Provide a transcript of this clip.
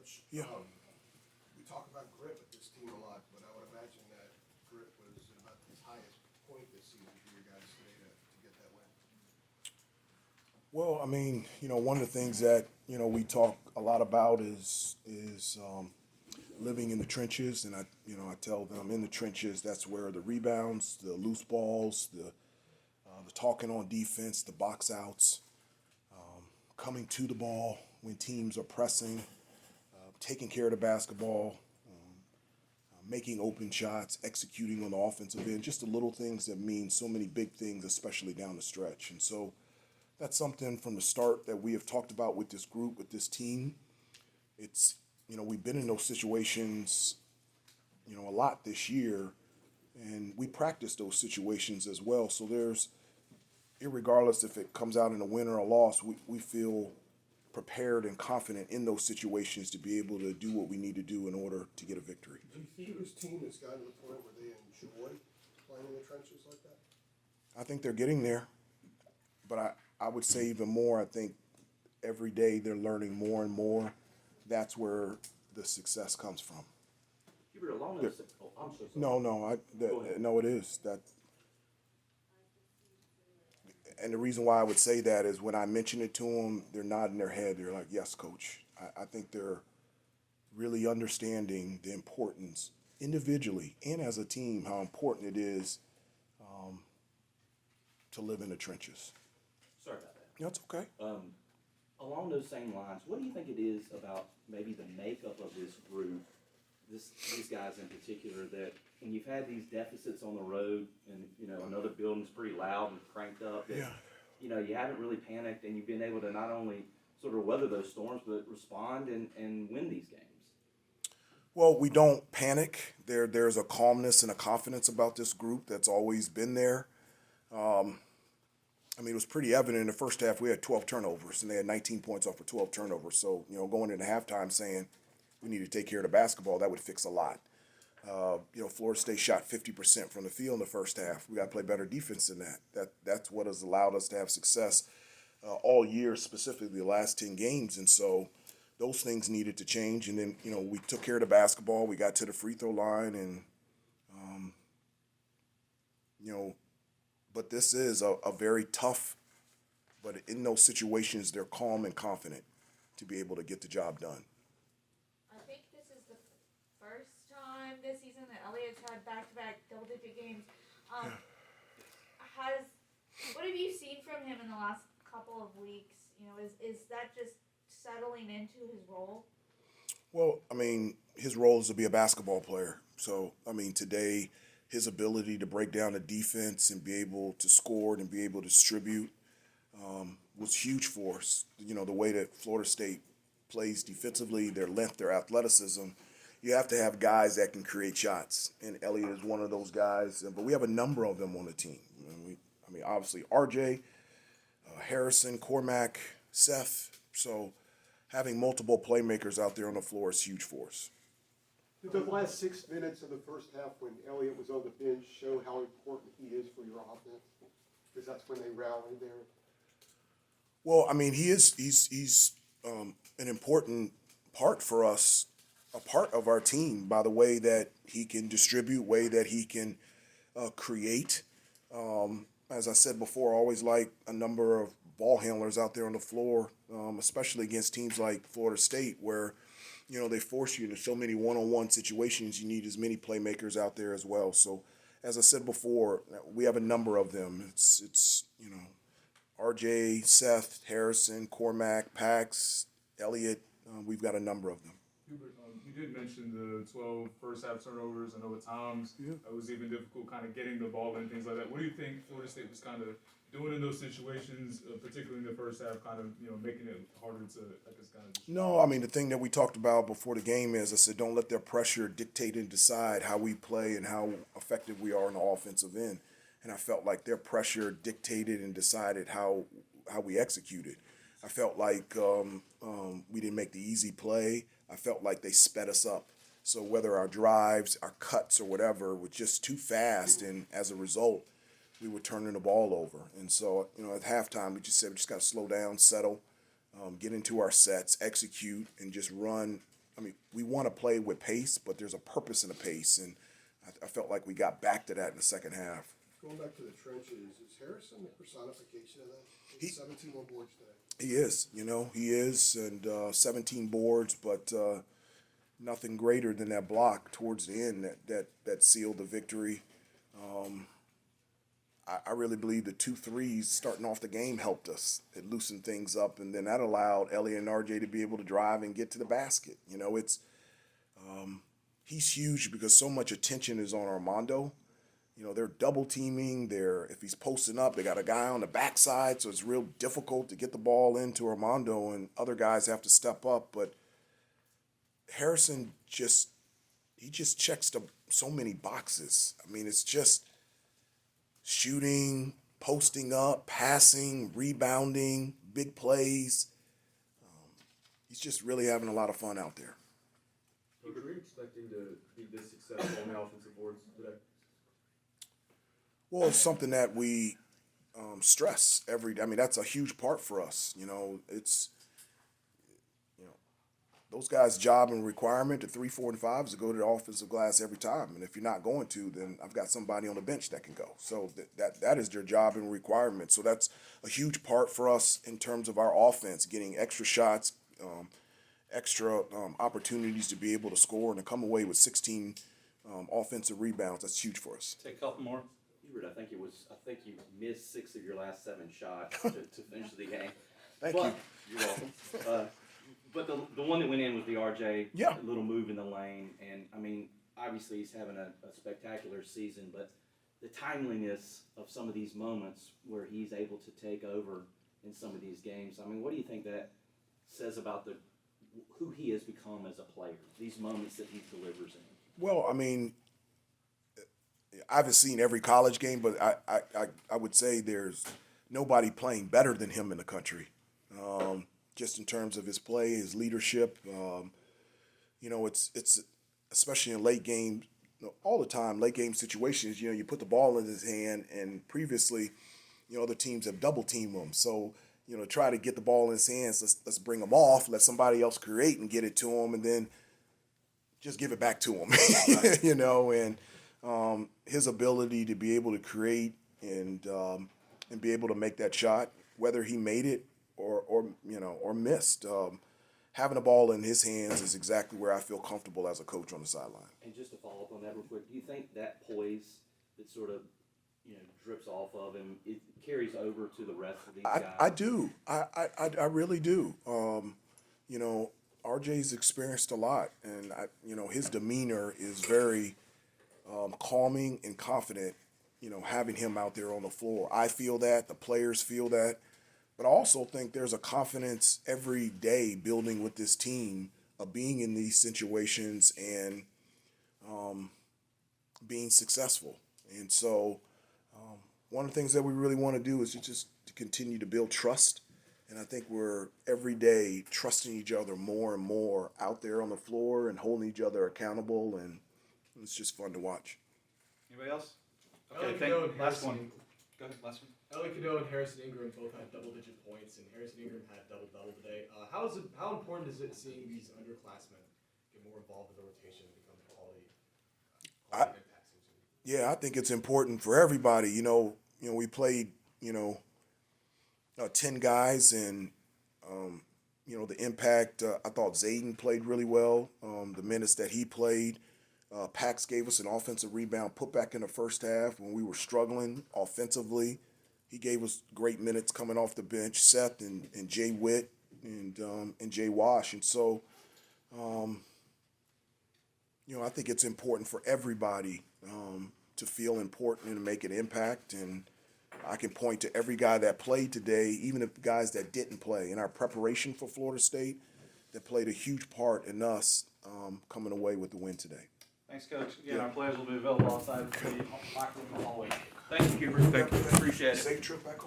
Coach. Yeah. We talk about grit with this team a lot, but I would imagine that grit was about its highest point this season for you guys today to get that win. Well, I mean, one of the things that we talk a lot about is living in the trenches, and I tell them in the trenches that's where the rebounds, the loose balls, the talking on defense, the box outs, coming to the ball when teams are pressing, taking care of the basketball, making open shots, executing on the offensive end, just the little things that mean so many big things, especially down the stretch. And so that's something from the start that we have talked about with this group, with this team. It's, we've been in those situations, a lot this year, and we practice those situations as well. So there's, irregardless if it comes out in a win or a loss, we feel prepared and confident in those situations to be able to do what we need to do in order to get a victory. Do you think this team has gotten to the point where they enjoy playing in the trenches like that? I think they're getting there, but I would say even more, I think every day they're learning more and more. That's where the success comes from. Hubert, along those, I'm so sorry. No, it is that. And the reason why I would say that is when I mention it to them, they're nodding their head. They're like, yes, coach. I think they're really understanding the importance individually and as a team, how important it is to live in the trenches. Sorry about that. That's okay. Along those same lines, what do you think it is about maybe the makeup of this group, these guys in particular, that when you've had these deficits on the road and, another building's pretty loud and cranked up, that, you haven't really panicked and you've been able to not only sort of weather those storms, but respond and win these games? Well, we don't panic. There's a calmness and a confidence about this group that's always been there. It was pretty evident in the first half. We had 12 turnovers, and they had 19 points off of 12 turnovers. So, going into halftime saying we need to take care of the basketball, that would fix a lot. Florida State shot 50% from the field in the first half. We got to play better defense than that. That's what has allowed us to have success all year, specifically the last 10 games. And so those things needed to change. And then, we took care of the basketball. We got to the free throw line, and, but this is a very tough, but in those situations, they're calm and confident to be able to get the job done. I think this is the first time this season that Elliot's had back-to-back double-digit games. What have you seen from him in the last couple of weeks? Is that just settling into his role? Well, his role is to be a basketball player. So, today, his ability to break down the defense and be able to score and be able to distribute was huge for us. The way that Florida State plays defensively, their length, their athleticism, you have to have guys that can create shots. And Elliot is one of those guys. But we have a number of them on the team. Obviously, RJ, Harrison, Cormac, Seth. So having multiple playmakers out there on the floor is huge for us. Did the last 6 minutes of the first half when Elliot was on the bench show how important he is for your offense? Because that's when they rallied there. Well, he's an important part for us, a part of our team by the way that he can distribute, way that he can create. As I said before, I always like a number of ball handlers out there on the floor, especially against teams like Florida State where, they force you into so many one-on-one situations. You need as many playmakers out there as well. So, as I said before, we have a number of them. It's RJ, Seth, Harrison, Cormac, Pax, Elliot. We've got a number of them. Hubert, you did mention the 12 first-half turnovers. I know at times it was even difficult kind of getting the ball and things like that. What do you think Florida State was kind of doing in those situations, particularly in the first half, kind of making it harder to, kind of just... No, the thing that we talked about before the game is I said don't let their pressure dictate and decide how we play and how effective we are on the offensive end. And I felt like their pressure dictated and decided how we executed. I felt like we didn't make the easy play. I felt like they sped us up. So whether our drives, our cuts, or whatever were just too fast, and as a result, we were turning the ball over. And so, at halftime, we just said we just got to slow down, settle, get into our sets, execute, and just run I mean, we want to play with pace, but there's a purpose in the pace, and I felt like we got back to that in the second half. Going back to the trenches, is Harrison the personification of that? He- 17 more boards today. He is, he is, and 17 boards, but nothing greater than that block towards the end that sealed the victory. I really believe the 2 threes starting off the game helped us. It loosened things up, and then that allowed Elliot and RJ to be able to drive and get to the basket. He's huge because so much attention is on Armando. They're double teaming. If he's posting up, they got a guy on the backside, so it's real difficult to get the ball into Armando, and other guys have to step up. But Harrison just checks so many boxes. I mean, it's just shooting, posting up, passing, rebounding, big plays. He's just really having a lot of fun out there. Were you expecting to be this successful on the offensive boards today? Well, it's something that we stress that's a huge part for us. Those guys' job and requirement, the 3, 4, and 5, is to go to the offensive glass every time. And if you're not going to, then I've got somebody on the bench that can go. So that is their job and requirement. So that's a huge part for us in terms of our offense, getting extra shots, extra opportunities to be able to score and to come away with 16 offensive rebounds. That's huge for us. Take a couple more. Hubert, I think you missed 6 of your last 7 shots to finish the game. Thank you. You're welcome. But the one that went in was the RJ little move in the lane, and I mean, obviously he's having a spectacular season, but the timeliness of some of these moments where he's able to take over in some of these games. I mean, what do you think that says about who he has become as a player? These moments that he delivers in. Well, I mean, I haven't seen every college game, but I would say there's nobody playing better than him in the country. Just in terms of his play, his leadership, it's especially in late game, all the time, late game situations, you put the ball in his hand, and previously, other teams have double teamed him. So, try to get the ball in his hands, let's bring him off, let somebody else create and get it to him, and then just give it back to him, and his ability to be able to create and be able to make that shot, whether he made it or missed. Having the ball in his hands is exactly where I feel comfortable as a coach on the sideline. And just to follow up on that real quick, do you think that poise that sort of drips off of him, it carries over to the rest of these guys? I do. I really do. RJ's experienced a lot, and his demeanor is very calming and confident. Having him out there on the floor, I feel that, the players feel that. But I also think there's a confidence every day building with this team of being in these situations and being successful. And so one of the things that we really want to do is just to continue to build trust. And I think we're every day trusting each other more and more out there on the floor and holding each other accountable. And it's just fun to watch. Anybody else? Elliot Okay, last one. Go ahead, last one. Elliot and Harrison Ingram both had double-digit points, and Harrison Ingram had double-double today. How important is it seeing these underclassmen get more involved in the rotation and become quality impact? Yeah, I think it's important for everybody. We played, 10 guys, and the impact. I thought Zayden played really well. The minutes that he played. Pax gave us an offensive rebound put back in the first half when we were struggling offensively. He gave us great minutes coming off the bench. Seth and Jay Witt and Jay Wash. And so, I think it's important for everybody to feel important and to make an impact. And I can point to every guy that played today, even the guys that didn't play in our preparation for Florida State, that played a huge part in us coming away with the win today. Thanks, Coach. Again, our players will be available outside the locker room in the hallway. Thank you, Hubert. Thank you. Appreciate it. Safe trip back home.